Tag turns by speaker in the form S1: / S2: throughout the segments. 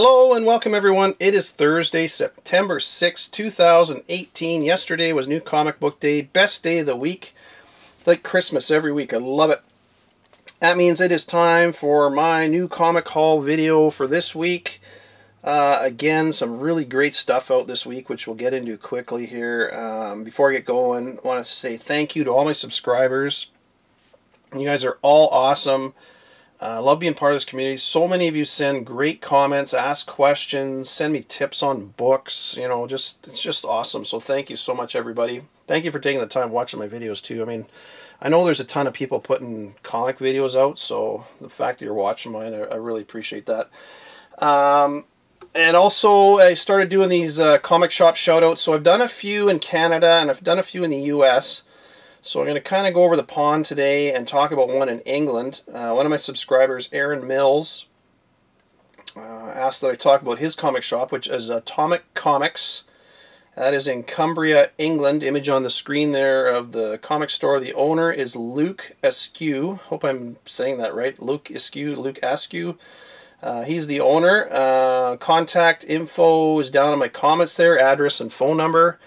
S1: Hello and welcome everyone. It is Thursday, September 6, 2018. Yesterday was New Comic Book Day, best day of the week. Like Christmas every week. I love it. That means it is time for my new comic haul video for this week. Again, some really great stuff out this week, which we'll get into quickly here. Before I get going, I want to say thank you to all my subscribers. You guys are all awesome. I love being part of this community. So many of you send great comments, ask questions, send me tips on books. You know, it's just awesome. So thank you so much, everybody. Thank you for taking the time watching my videos too. I mean, I know there's a ton of people putting comic videos out, so the fact that you're watching mine, I really appreciate that. And also, I started doing these comic shop shout-outs. So I've done a few in Canada, and I've done a few in the US. So I'm going to kind of go over the pond today and talk about one in England. One of my subscribers, Aaron Mills, asked that I talk about his comic shop, which is Atomic Comics. That is in Cumbria, England. Image on the screen there of the comic store. The owner is Luke Askew. Hope I'm saying that right. Luke Askew. He's the owner. Contact info is down in my comments there. Address and phone number.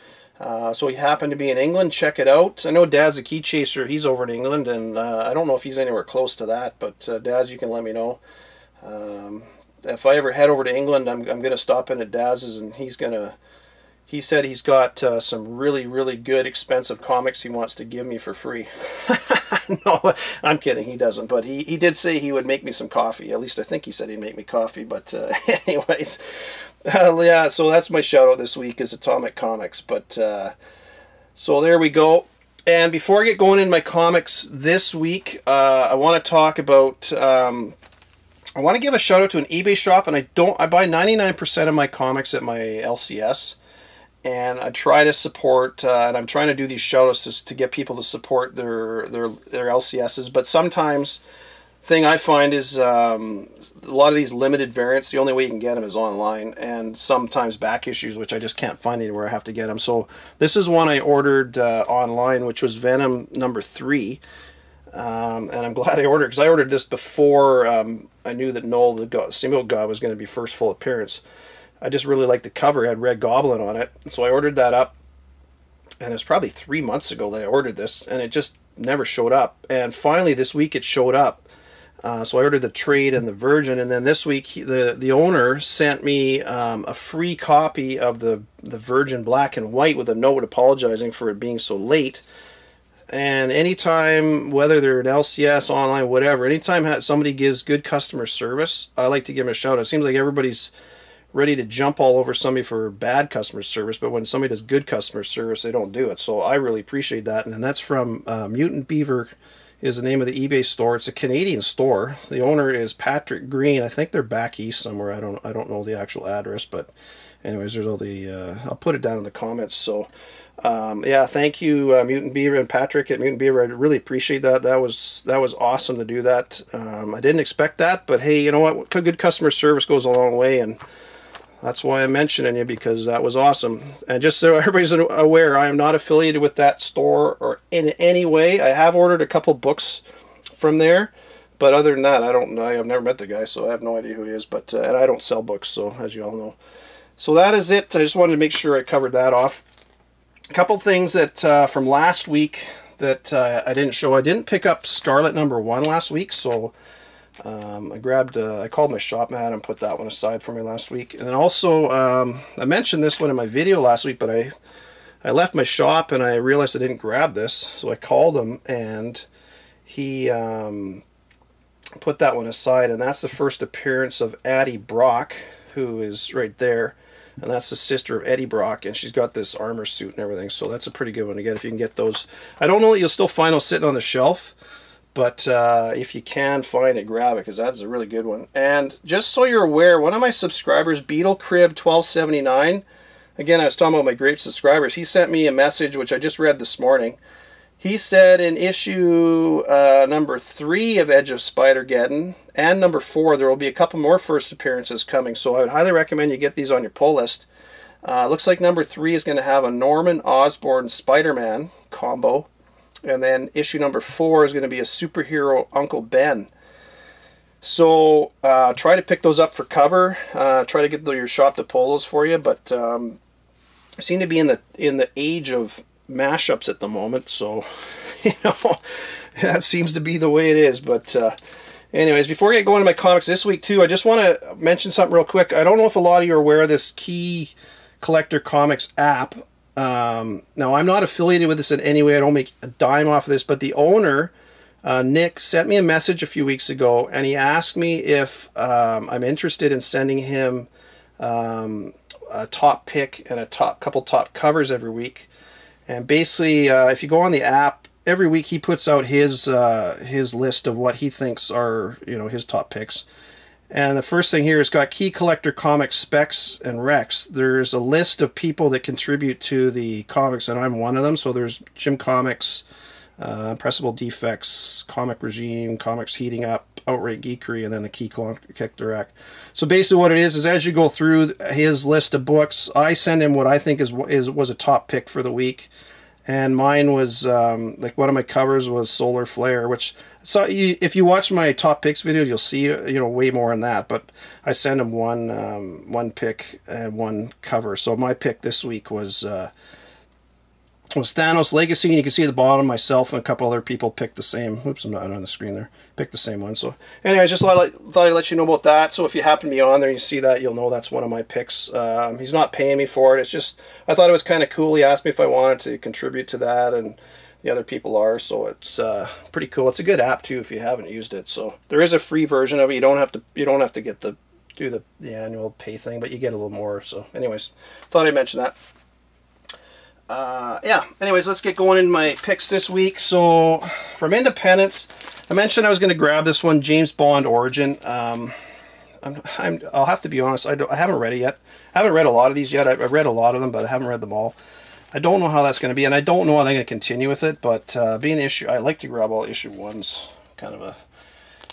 S1: So he happened to be in England. Check it out. I know Dad's a Key Chaser. He's over in England, and I don't know if he's anywhere close to that. But Dad's, you can let me know. If I ever head over to England, I'm going to stop in at Dad's, and he said he's got some really good expensive comics he wants to give me for free. No, I'm kidding. He doesn't. But he did say he would make me some coffee. At least I think he said he'd make me coffee. But anyways, yeah, so that's my shout out this week is Atomic Comics. But so there we go. And before I get going in my comics this week, I want to talk about I want to give a shout out to an eBay shop, and I buy 99% of my comics at my LCS. And I try to support, and I'm trying to do these shout-outs to get people to support their LCSs. But sometimes, the thing I find is a lot of these limited variants, the only way you can get them is online. And sometimes back issues, which I just can't find anywhere. I have to get them. So this is one I ordered online, which was Venom number 3. And I'm glad I ordered, because I ordered this before I knew that Noel, the Symbiote God, was going to be first full appearance. I just really liked the cover. It had Red Goblin on it. So I ordered that up. And it's probably 3 months ago that I ordered this. And it just never showed up. And finally this week it showed up. So I ordered the trade and the Virgin. And then this week the owner sent me a free copy of the Virgin black and white with a note apologizing for it being so late. And anytime, whether they're an LCS, online, whatever, anytime somebody gives good customer service, I like to give them a shout out. It seems like everybody's ready to jump all over somebody for bad customer service, but when somebody does good customer service, they don't do it. So I really appreciate that. And that's from MutantBeaver is the name of the eBay store. It's a Canadian store. The owner is Patrick Green. I think they're back east somewhere. I don't know the actual address, but anyways, there's all the I'll put it down in the comments. So yeah, thank you MutantBeaver and Patrick at MutantBeaver. I really appreciate that. That was awesome to do that. I didn't expect that, but hey, you know what? Good customer service goes a long way, and that's why I'm mentioning you, because that was awesome. And just so everybody's aware, I am not affiliated with that store or in any way. I have ordered a couple books from there, but other than that, I don't know. I've never met the guy, so I have no idea who he is. But and I don't sell books, so as you all know. So that is it. I just wanted to make sure I covered that off. A couple things that from last week that I didn't show. I didn't pick up Scarlet #1 last week, so I called my shop man and put that one aside for me last week. And then also, I mentioned this one in my video last week, but I left my shop and I realized I didn't grab this. So I called him, and he put that one aside. And that's the first appearance of Addie Brock, who is right there. And that's the sister of Eddie Brock, and she's got this armor suit and everything. So that's a pretty good one to get if you can get those. I don't know that you'll still find those sitting on the shelf, but if you can find it, grab it, because that's a really good one. And just so you're aware, one of my subscribers, Beetle Crib 1279, again, I was talking about my great subscribers, he sent me a message, which I just read this morning. He said in issue number 3 of Edge of Spider-Geddon and number 4, there will be a couple more first appearances coming, so I would highly recommend you get these on your pull list. Looks like number 3 is going to have a Norman Osborn Spider-Man combo. And then issue number 4 is going to be a superhero Uncle Ben. So try to pick those up for cover. Try to get your shop to pull those for you, but I seem to be in the age of mashups at the moment, so you know, that seems to be the way it is. But anyways, before I get going to my comics this week too, I just want to mention something real quick. I don't know if a lot of you are aware of this Key Collector Comics app. Now, I'm not affiliated with this in any way. I don't make a dime off of this, but the owner, Nick, sent me a message a few weeks ago, and he asked me if I'm interested in sending him a top pick and a couple top covers every week. And basically, if you go on the app, every week he puts out his list of what he thinks are, you know, his top picks. And the first thing here is got Key Collector Comics Specs and Recs. There's a list of people that contribute to the comics, and I'm one of them. So there's Jim Comics, Impressible Defects, Comic Regime, Comics Heating Up, Outright Geekery, and then the Key Collector Act. So basically what it is as you go through his list of books, I send him what I think was a top pick for the week. And mine was, like one of my covers was Solar Flare, which, so if you watch my top picks video, you'll see, you know, way more than that. But I sent him one pick and one cover. So my pick this week was Thanos Legacy, and you can see at the bottom myself and a couple other people picked the same. Oops, I'm not on the screen there. Picked the same one. So anyway, I just thought I'd let you know about that. So if you happen to be on there and you see that, you'll know that's one of my picks. He's not paying me for it. It's just, I thought it was kind of cool. He asked me if I wanted to contribute to that, and the other people are. So it's pretty cool. It's a good app too if you haven't used it. So there is a free version of it. You don't have to get do the annual pay thing, but you get a little more. So anyways, thought I'd mention that. Yeah, anyways, let's get going in my picks this week. So, from Independence, I mentioned I was going to grab this one, James Bond Origin. I'll have to be honest, I haven't read it yet. I haven't read a lot of these yet. I've read a lot of them, but I haven't read them all. I don't know how that's going to be, and I don't know how I'm going to continue with it, but being issue, I like to grab all issue ones. Kind of a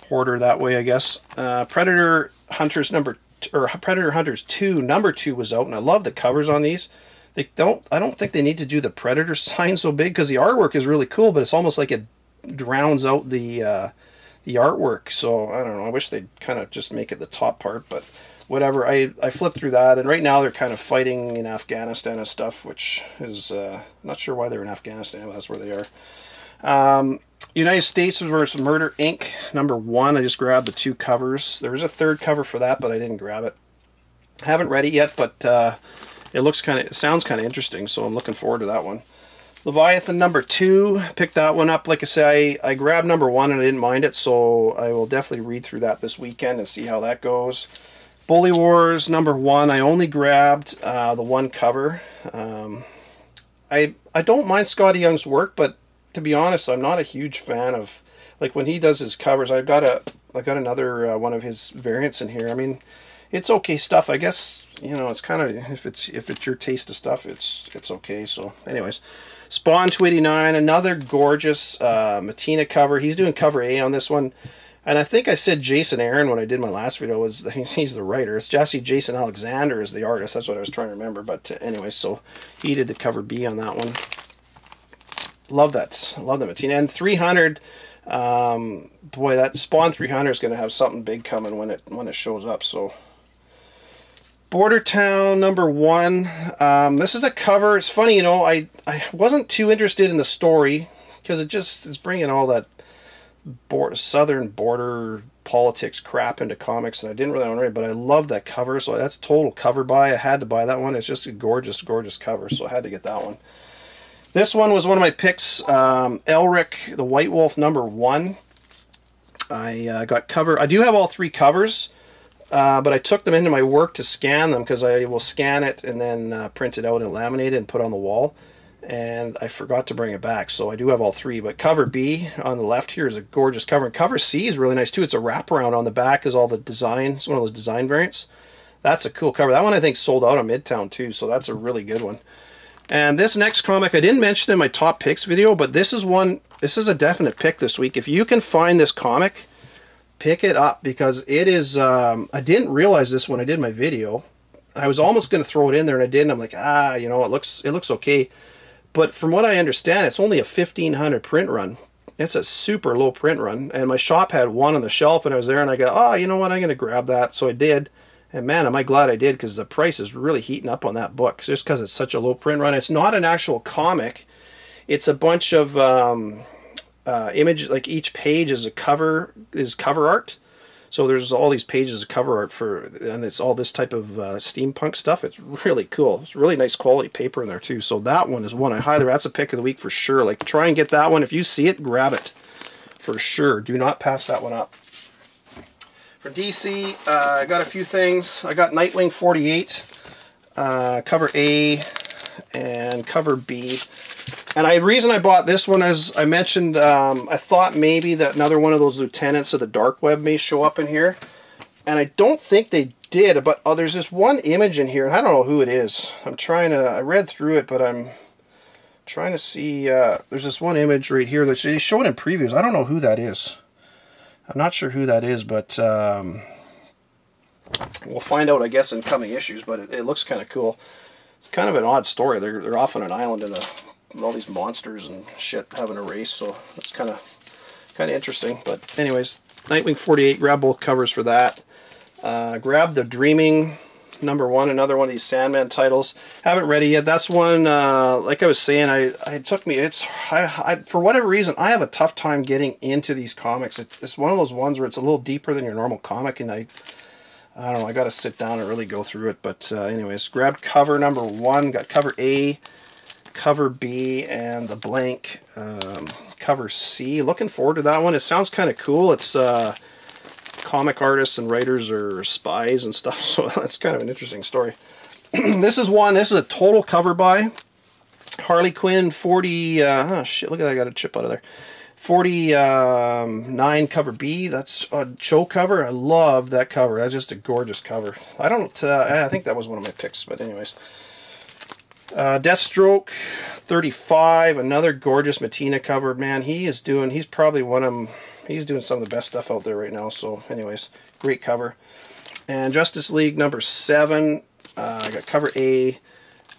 S1: hoarder that way, I guess. Predator Hunters Predator Hunters 2, number 2 was out, and I love the covers on these. I don't think they need to do the Predator sign so big, because the artwork is really cool, but it's almost like it drowns out the artwork. So I don't know. I wish they'd kind of just make it the top part, but whatever. I flipped through that, and right now they're kind of fighting in Afghanistan and stuff, which is not sure why they're in Afghanistan, but that's where they are. United States vs. Murder Inc. number 1. I just grabbed the 2 covers. There was a 3rd cover for that, but I didn't grab it. I haven't read it yet, but it sounds kind of interesting, so I'm looking forward to that one. Leviathan number 2, picked that one up. Like I say, I grabbed number 1 and I didn't mind it, so I will definitely read through that this weekend and see how that goes. Bully Wars number 1, I only grabbed the 1 cover. I don't mind Scotty Young's work, but to be honest, I'm not a huge fan of, like, when he does his covers. I got another one of his variants in here. I mean, it's okay stuff, I guess. You know, it's kind of, if it's your taste of stuff, it's okay. So anyways, Spawn 289, another gorgeous Matina cover. He's doing cover A on this one, and I think I said Jason Aaron when I did my last video. He's the writer. It's Jason Alexander is the artist. That's what I was trying to remember. But anyway, so he did the cover B on that one. Love that. Love the Matina. And 300. Boy, that Spawn 300 is going to have something big coming when it shows up. So. Border Town number 1. This is a cover. It's funny, you know, I wasn't too interested in the story, because it's bringing all that southern border politics crap into comics, and I didn't really want to read it, but I love that cover, so that's total cover buy. I had to buy that one. It's just a gorgeous, gorgeous cover, so I had to get that one. This one was one of my picks, ELRIC, the White Wolf number 1. I got cover. I do have all 3 covers. But I took them into my work to scan them, because I will scan it and then print it out and laminate it and put it on the wall. And I forgot to bring it back, so I do have all 3. But cover B on the left here is a gorgeous cover. And cover C is really nice too. It's a wraparound on the back, is all the design. It's one of those design variants. That's a cool cover. That one I think sold out on Midtown too, so that's a really good one. And this next comic I didn't mention in my top picks video, but this is a definite pick this week. If you can find this comic, pick it up, because it is, I didn't realize this when I did my video. I was almost going to throw it in there, and I didn't. I'm like, you know, it looks okay. But from what I understand, it's only a 1,500 print run. It's a super low print run, and my shop had one on the shelf, and I was there, and I go, oh, you know what, I'm going to grab that. So I did, and man, am I glad I did, because the price is really heating up on that book, just because it's such a low print run. It's not an actual comic. It's a bunch of images, like each page is cover art. So there's all these pages of cover art and it's all this type of steampunk stuff. It's really cool. It's really nice quality paper in there too. So that one is one that's a pick of the week for sure. Like, try and get that one. If you see it, grab it for sure. Do not pass that one up. For DC, I got a few things. I got Nightwing 48, cover A and cover B. And the reason I bought this one, as I mentioned, I thought maybe that another one of those lieutenants of the dark web may show up in here. And I don't think they did, but there's this one image in here, and I don't know who it is. I read through it, but I'm trying to see, there's this one image right here that they showed in previews. I don't know who that is. I'm not sure who that is, but we'll find out, I guess, in coming issues, but it looks kind of cool. It's kind of an odd story. They're off on an island in all these monsters and shit having a race, so it's kind of interesting. But anyways, Nightwing 48, grab both covers for that. Grab the Dreaming #1, another one of these Sandman titles. Haven't read it yet. That's one, like I was saying, for whatever reason, I have a tough time getting into these comics. It's one of those ones where it's a little deeper than your normal comic, and I don't know, I got to sit down and really go through it. But anyways, grabbed cover #1, got cover A, cover B, and the blank cover C. Looking forward to that one. It sounds kind of cool. It's comic artists and writers are spies and stuff, so that's kind of an interesting story. This is a total cover buy. Harley Quinn 40, oh shit, look at that, I got a chip out of there. 49 cover B, that's a show cover. I love that cover. That's just a gorgeous cover. I think that was one of my picks, but anyways. Deathstroke 35, another gorgeous Matina cover. Man, he's doing some of the best stuff out there right now. So anyways, great cover. And Justice League #7, I got cover A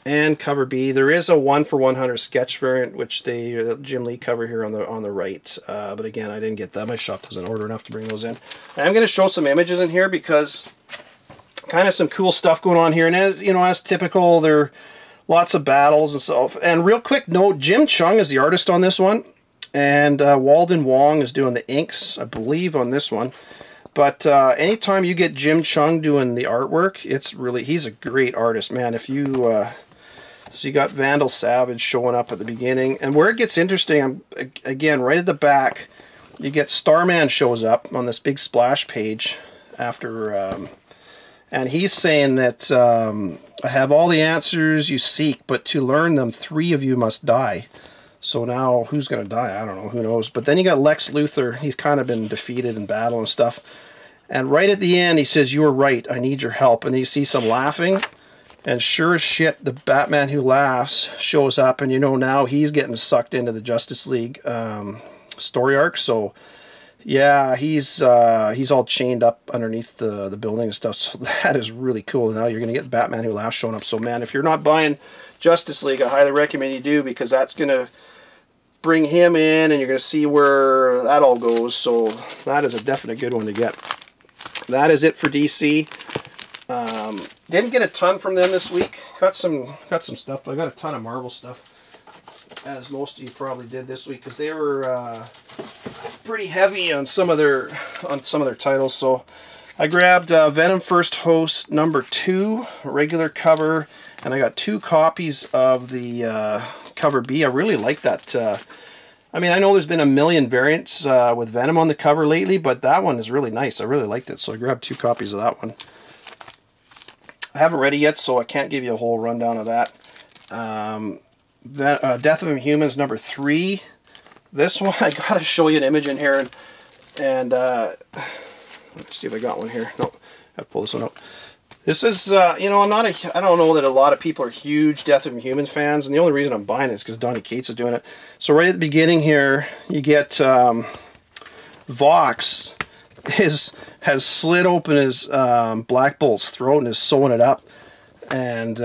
S1: and cover B. There is a 1/100 sketch variant, which the Jim Lee cover here on the right. But again, I didn't get that. My shop doesn't order enough to bring those in. I'm going to show some images in here because kind of some cool stuff going on here. And as typical, there are lots of battles and stuff. And real quick note, Jim Chung is the artist on this one. And Walden Wong is doing the inks, I believe, on this one. But anytime you get Jim Chung doing the artwork, he's a great artist, man. If you, so you got Vandal Savage showing up at the beginning. And where it gets interesting, again, right at the back, you get Starman shows up on this big splash page after, and he's saying that, I have all the answers you seek, but to learn them, 3 of you must die. So now, who's going to die? I don't know. Who knows? But then you got Lex Luthor. He's kind of been defeated in battle and stuff. And right at the end, he says, "You were right. I need your help." And then you see some laughing. And sure as shit, the Batman Who Laughs shows up. And now he's getting sucked into the Justice League story arc. So yeah, he's all chained up underneath the building and stuff. So that is really cool. Now you're going to get Batman Who Laughs showing up. So man, if you're not buying Justice League, I highly recommend you do, because that's going to bring him in, and you're going to see where that all goes. So that is a definite good one to get. That is it for DC. Didn't get a ton from them this week. Got some stuff, but I got a ton of Marvel stuff, as most of you probably did this week, because they were pretty heavy on some of their titles. So I grabbed Venom First Host #2, regular cover, and I got 2 copies of the cover B. I really like that. I mean, I know there's been a million variants with Venom on the cover lately, but that one is really nice. I really liked it, so I grabbed 2 copies of that one. I haven't read it yet, so I can't give you a whole rundown of that. Death of Inhumans #3. This one, I gotta show you an image in here, and let's see if I got one here. Nope, I have to pull this one out. This is, I don't know that a lot of people are huge Death of Inhumans fans, and the only reason I'm buying it is because Donny Cates is doing it. So right at the beginning here, you get Vox has slid open his Black Bolt's throat and is sewing it up. And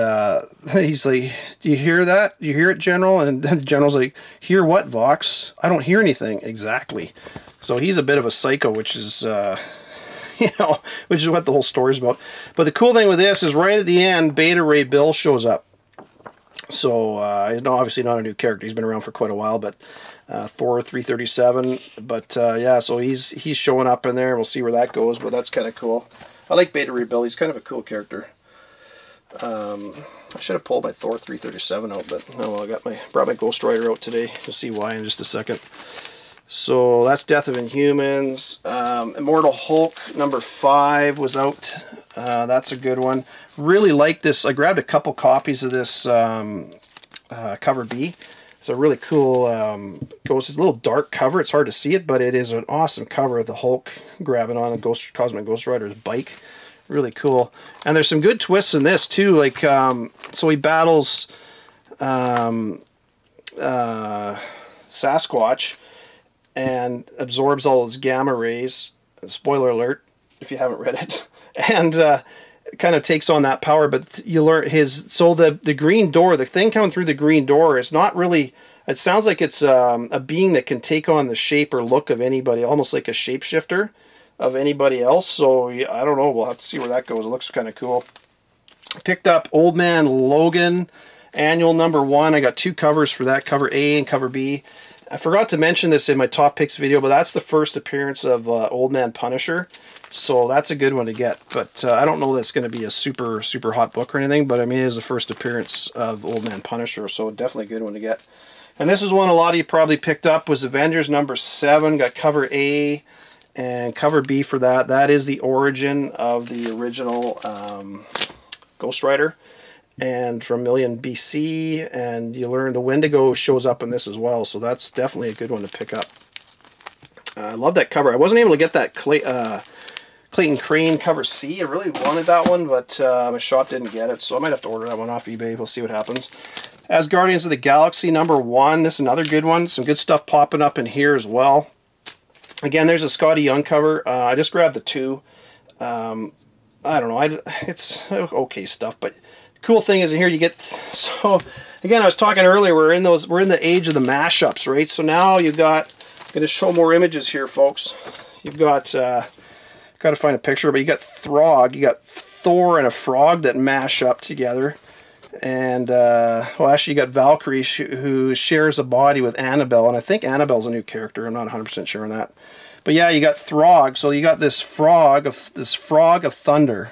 S1: he's like, "Do you hear that? Do you hear it, General?" And the General's like, "Hear what, Vox? I don't hear anything." Exactly. So he's a bit of a psycho, which is, you know, which is what the whole story's about. But the cool thing with this is right at the end, Beta Ray Bill shows up. So, obviously not a new character. He's been around for quite a while, but Thor 337. But yeah, so he's showing up in there, and we'll see where that goes. But that's kind of cool. I like Beta Ray Bill. He's kind of a cool character. I should have pulled my Thor 337 out, but no, I brought my Ghost Rider out today. You'll see why in just a second. So that's Death of Inhumans. Immortal Hulk number 5 was out. That's a good one. Really like this. I grabbed a couple copies of this cover B. It's a really cool, it's a little dark cover. It's hard to see it, but it is an awesome cover of the Hulk grabbing on a Cosmic Ghost Rider's bike. Really cool. And there's some good twists in this too. Like, so he battles Sasquatch and absorbs all his gamma rays. Spoiler alert, if you haven't read it. And kind of takes on that power, but you learn the green door, the thing coming through the green door is not really, it sounds like it's a being that can take on the shape or look of anybody, almost like a shapeshifter of anybody else. So I don't know, we'll have to see where that goes. It looks kind of cool. Picked up Old Man Logan annual number 1. I got 2 covers for that, cover A and cover B. I forgot to mention this in my top picks video, but that's the first appearance of Old Man Punisher. So that's a good one to get. But I don't know that it's going to be a super hot book or anything, but I mean, it is the first appearance of Old Man Punisher, so definitely a good one to get. And this is one a lot of you probably picked up, was Avengers number 7. Got cover A and cover B for that. That is the origin of the original Ghost Rider, and from Million BC, and you learn the Wendigo shows up in this as well, so that's definitely a good one to pick up. I love that cover. I wasn't able to get that Clayton Crane cover C. I really wanted that one, but my shop didn't get it, so I might have to order that one off eBay. We'll see what happens. As Guardians of the Galaxy number 1, this is another good one. Some good stuff popping up in here as well. Again, there's a Scotty Young cover. I just grabbed the 2. I don't know. It's okay stuff, but cool thing is in here you get, so again, I was talking earlier, we're in the age of the mashups, right? So now you've got, I'm going to show more images here, folks. You've got got to find a picture, but you got Throg, you got Thor and a frog that mash up together, and well, actually you got Valkyrie who shares a body with Annabelle, and I think Annabelle's a new character. I'm not 100% sure on that, but yeah, you got Throg. So you got this frog of thunder.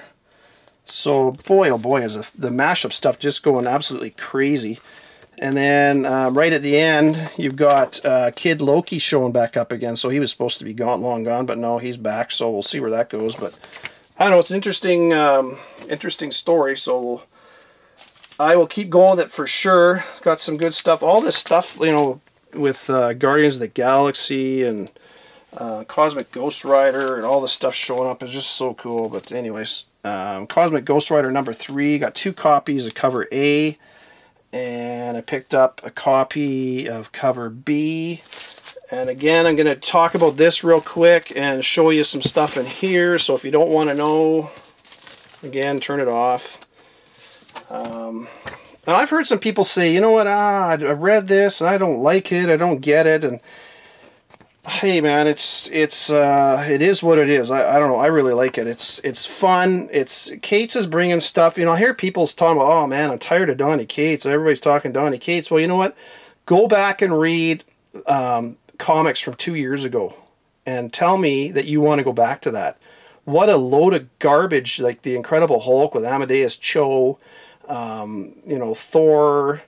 S1: So boy, oh boy, is the mashup stuff just going absolutely crazy. And then right at the end, you've got Kid Loki showing back up again. So he was supposed to be long gone, but no, he's back. So we'll see where that goes. But I don't know, it's an interesting story. So I will keep going with it for sure. Got some good stuff. All this stuff, you know, with Guardians of the Galaxy and Cosmic Ghost Rider and all this stuff showing up is just so cool. But anyways, Cosmic Ghost Rider number 3, got 2 copies of cover A, and I picked up a copy of cover B. And again, I'm going to talk about this real quick and show you some stuff in here. So if you don't want to know, again, turn it off. Now I've heard some people say, you know what, I read this and I don't like it, I don't get it, and hey man, it is what it is. I don't know, I really like it. It's fun. Cates is bringing stuff, you know. I hear people talking about, oh man, I'm tired of Donny Cates. Everybody's talking Donny Cates. Well, you know what? Go back and read comics from 2 years ago and tell me that you want to go back to that. What a load of garbage, like the Incredible Hulk with Amadeus Cho, you know, Thor.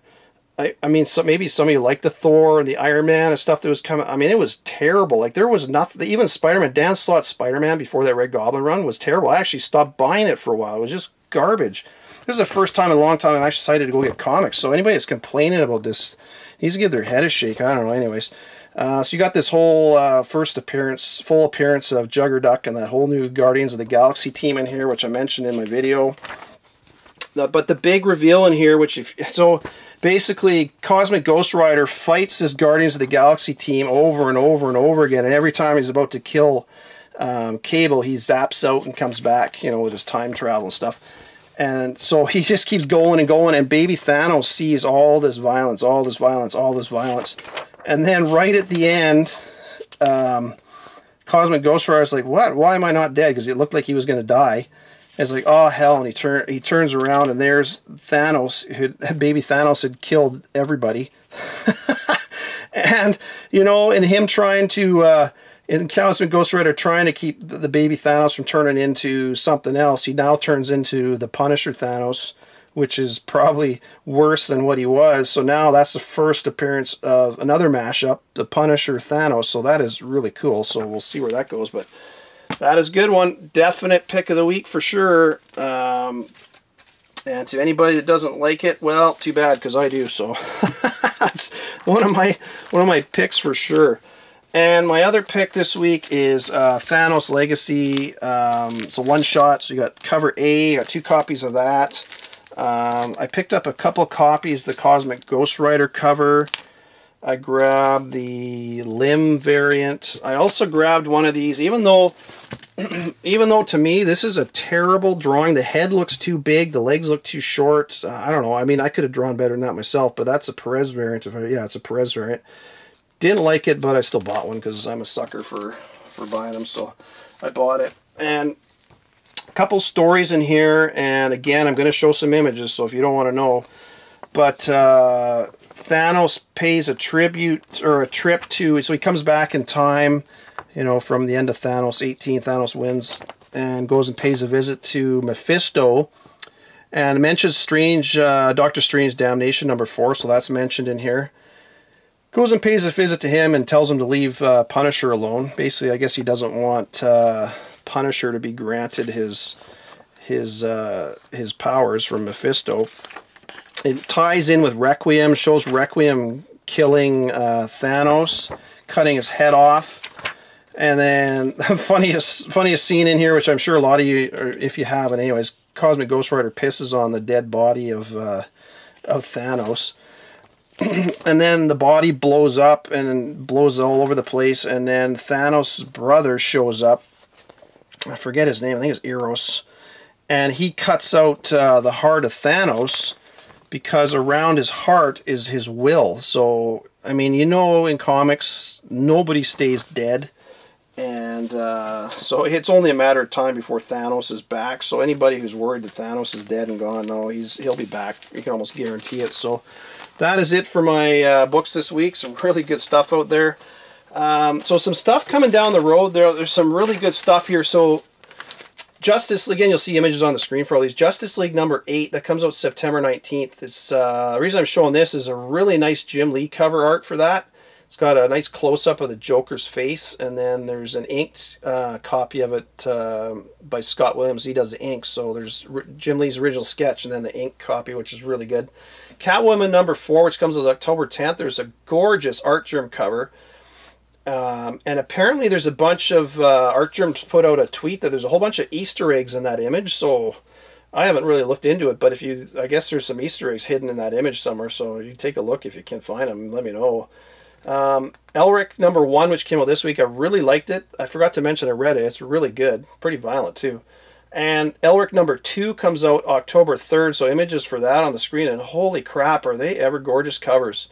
S1: I mean, so maybe some of you like the Thor and the Iron Man and stuff that was coming. I mean, it was terrible. Like, there was nothing. Even Spider-Man, Dan Slott's Spider-Man before that Red Goblin run was terrible. I actually stopped buying it for a while. It was just garbage. This is the first time in a long time I've actually decided to go get comics. So anybody that's complaining about this needs to give their head a shake. I don't know. Anyways, so you got this whole full appearance of Juggerduck and that whole new Guardians of the Galaxy team in here, which I mentioned in my video. But the big reveal in here, so basically Cosmic Ghost Rider fights this Guardians of the Galaxy team over and over and over again, and every time he's about to kill Cable, he zaps out and comes back, you know, with his time travel and stuff. And so he just keeps going and going, and baby Thanos sees all this violence, all this violence, all this violence. And then right at the end, Cosmic Ghost Rider's like, what? Why am I not dead? Because it looked like he was going to die. And it's like, oh, hell. And he turns around, and there's Thanos, baby Thanos had killed everybody. And, you know, and him trying to... in Cosmic Ghost Rider trying to keep the baby Thanos from turning into something else, he now turns into the Punisher Thanos, which is probably worse than what he was. So now that's the first appearance of another mashup, the Punisher Thanos. So that is really cool. So we'll see where that goes. But that is a good one. Definite pick of the week for sure. And to anybody that doesn't like it, well, too bad, because I do. So that's one of my picks for sure. And my other pick this week is Thanos Legacy. It's a one-shot, so you got cover A, you got 2 copies of that. I picked up a couple copies, the Cosmic Ghost Rider cover. I grabbed the Limb variant. I also grabbed one of these, even though to me this is a terrible drawing. The head looks too big, the legs look too short. I don't know, I mean, I could have drawn better than that myself, but that's a Perez variant. Yeah, it's a Perez variant. Didn't like it, but I still bought one because I'm a sucker for buying them, so I bought it. And a couple stories in here, and again, I'm going to show some images, so if you don't want to know. But Thanos pays a tribute, or a trip to, so he comes back in time, you know, from the end of Thanos 18, Thanos wins, and goes and pays a visit to Mephisto, and mentions Doctor Strange Damnation #4, so that's mentioned in here. Goes and pays a visit to him and tells him to leave Punisher alone. Basically, I guess he doesn't want Punisher to be granted his powers from Mephisto. It ties in with Requiem, shows Requiem killing Thanos, cutting his head off. And then the funniest scene in here, which I'm sure a lot of you, or if you haven't anyways, Cosmic Ghost Rider pisses on the dead body of Thanos. And then the body blows up and blows all over the place, and then Thanos' brother shows up. I forget his name, I think it's Eros. And he cuts out the heart of Thanos, because around his heart is his will. So, I mean, you know, in comics, nobody stays dead. And so it's only a matter of time before Thanos is back. So anybody who's worried that Thanos is dead and gone, no, he'll be back. You can almost guarantee it. So that is it for my books this week. Some really good stuff out there. So some stuff coming down the road. There's some really good stuff here. So Justice League, again, you'll see images on the screen for all these. Justice League #8, that comes out September 19th. It's, the reason I'm showing this is a really nice Jim Lee cover art for that. It's got a nice close-up of the Joker's face, and then there's an inked copy of it by Scott Williams. He does the ink, so there's Jim Lee's original sketch and then the ink copy, which is really good. Catwoman #4, which comes out October 10th. There's a gorgeous Artgerm cover. And apparently there's a bunch of Artgerm put out a tweet that there's a whole bunch of Easter eggs in that image, so I haven't really looked into it, but I guess there's some Easter eggs hidden in that image somewhere, so you take a look if you can find them, let me know. ELRIC #1, which came out this week, I really liked it. I forgot to mention I read it. It's really good. Pretty violent, too. And ELRIC #2 comes out October 3rd, so images for that on the screen, and holy crap, are they ever gorgeous covers.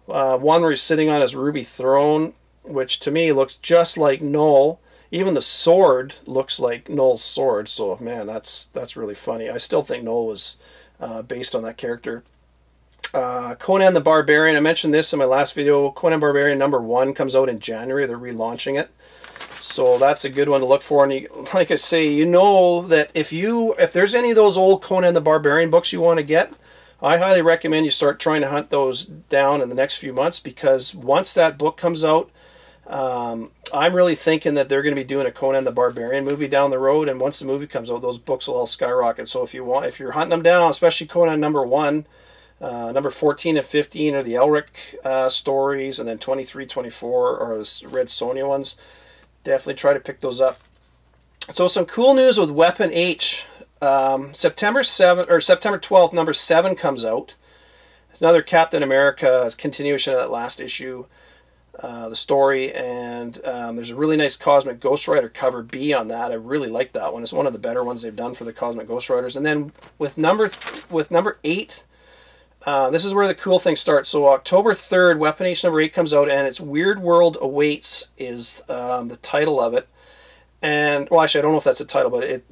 S1: One where he's sitting on his ruby throne, which to me looks just like Null. Even the sword looks like Null's sword, so man, that's really funny. I still think Null was based on that character. Conan the Barbarian, I mentioned this in my last video. Conan Barbarian #1 comes out in January. They're relaunching it, so that's a good one to look for. And like I say, you know that if there's any of those old Conan the Barbarian books you want to get, I highly recommend you start trying to hunt those down in the next few months, because once that book comes out, I'm really thinking that they're going to be doing a Conan the Barbarian movie down the road, and once the movie comes out, those books will all skyrocket. So if you're hunting them down, especially Conan #1, number 14 and 15 are the ELRIC stories, and then 23, 24 are the Red Sonja ones. Definitely try to pick those up. So some cool news with Weapon H. September 12th, #7 comes out. It's another Captain America continuation of that last issue. the story, and there's a really nice Cosmic Ghost Rider cover B on that. I really like that one. It's one of the better ones they've done for the Cosmic Ghost Riders. And then with number 8, this is where the cool thing starts. So October 3rd, Weapon H number 8 comes out, and it's Weird World Awaits is the title of it. And, well, actually, I don't know if that's the title, but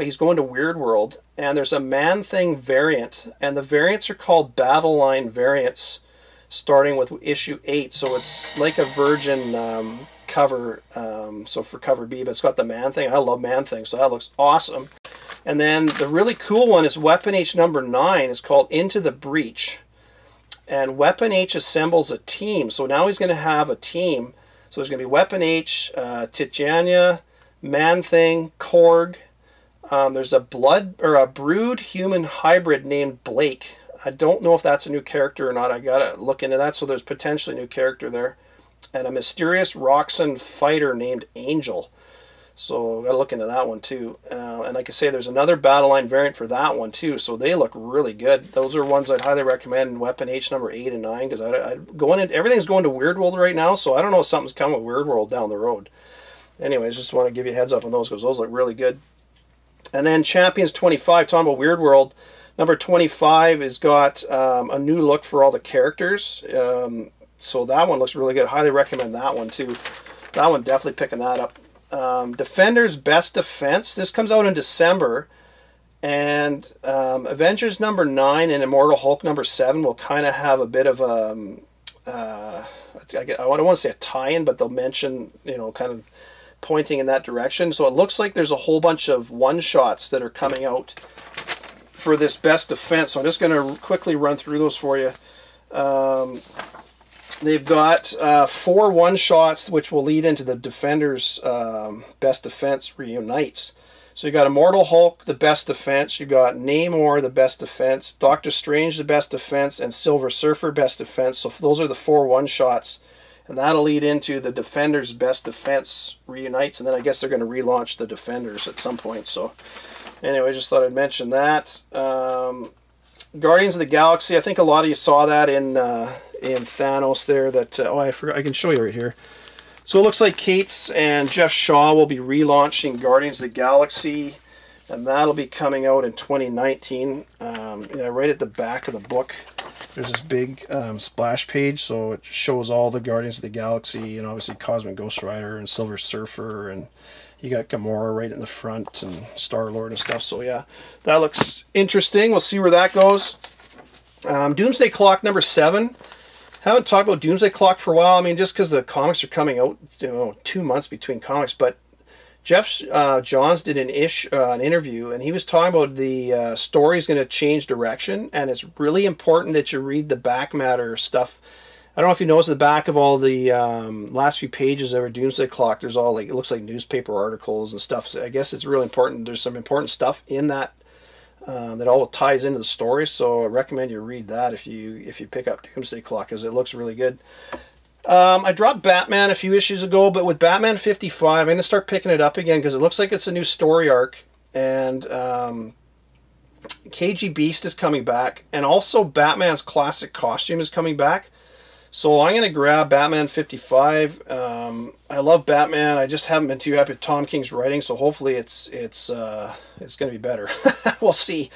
S1: he's going to Weird World, and there's a Man-Thing variant, and the variants are called Battle Line variants, starting with issue 8. So it's like a Virgin cover, so for cover B, but it's got the Man-Thing. I love Man-Thing, so that looks awesome. And then the really cool one is Weapon H number 9. It's called Into the Breach. And Weapon H assembles a team. So now he's going to have a team. So there's going to be Weapon H, Titania, Man-Thing, Korg. There's a brood human hybrid named Blake. I don't know if that's a new character or not. I gotta look into that. So there's potentially a new character there. And a mysterious Roxanne fighter named Angel. So gotta look into that one too. And like I say, there's another Battle Line variant for that one too. So they look really good. Those are ones I'd highly recommend in Weapon H number 8 and 9, because everything's going to Weird World right now. So I don't know if something's coming with Weird World down the road. Anyways, just want to give you a heads up on those, because those look really good. And then Champions 25, talking about Weird World, number 25 has got a new look for all the characters. So that one looks really good. Highly recommend that one too. That one, definitely picking that up. Defenders Best Defense. This comes out in December. And Avengers number 9 and Immortal Hulk number 7 will kind of have a bit of a... I don't want to say a tie-in, but they'll mention, kind of pointing in that direction. So it looks like there's a whole bunch of one-shots that are coming out for this Best Defense. So I'm just going to quickly run through those for you. They've got 4 one-shots, which will lead into the Defenders Best Defense Reunites. So you got Immortal Hulk, the Best Defense. You got Namor, the Best Defense. Doctor Strange, the Best Defense. And Silver Surfer, Best Defense. So those are the 4 one-shots. And that'll lead into the Defenders Best Defense Reunites. And then I guess they're going to relaunch the Defenders at some point. So anyway, I just thought I'd mention that. Guardians of the Galaxy. I think a lot of you saw that in Thanos there. That I forgot. I can show you right here. So it looks like Cates and Jeff Shaw will be relaunching Guardians of the Galaxy, and that'll be coming out in 2019. Right at the back of the book, there's this big splash page, so it shows all the Guardians of the Galaxy, and obviously Cosmic Ghost Rider and Silver Surfer, and you got Gamora right in the front, and Star-Lord and stuff. So yeah, that looks interesting. We'll see where that goes. Doomsday Clock number 7. Haven't talked about Doomsday Clock for a while. I mean, just because the comics are coming out, 2 months between comics. But Jeff Johns did an interview, and he was talking about the story is going to change direction, and it's really important that you read the back matter stuff. I don't know if you noticed the back of all the last few pages of our Doomsday Clock. There's all it looks like newspaper articles and stuff. So I guess it's really important. There's some important stuff in that. That all ties into the story, so I recommend you read that if you pick up Doomsday Clock, because it looks really good. I dropped Batman a few issues ago, but with Batman 55, I'm going to start picking it up again, because it looks like it's a new story arc, and KG Beast is coming back, and also Batman's classic costume is coming back. So I'm going to grab Batman 55. I love Batman. I just haven't been too happy with Tom King's writing, so hopefully it's going to be better. We'll see.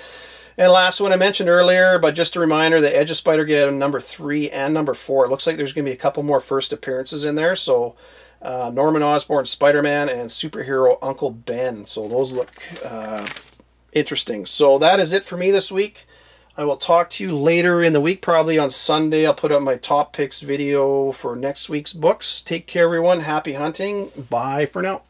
S1: And last one I mentioned earlier, but just a reminder, the Edge of Spider-Geddon number 3 and number 4. It looks like there's going to be a couple more first appearances in there. So Norman Osborn, Spider-Man, and superhero Uncle Ben. So those look interesting. So that is it for me this week. I will talk to you later in the week, probably on Sunday. I'll put up my top picks video for next week's books. Take care, everyone. Happy hunting. Bye for now.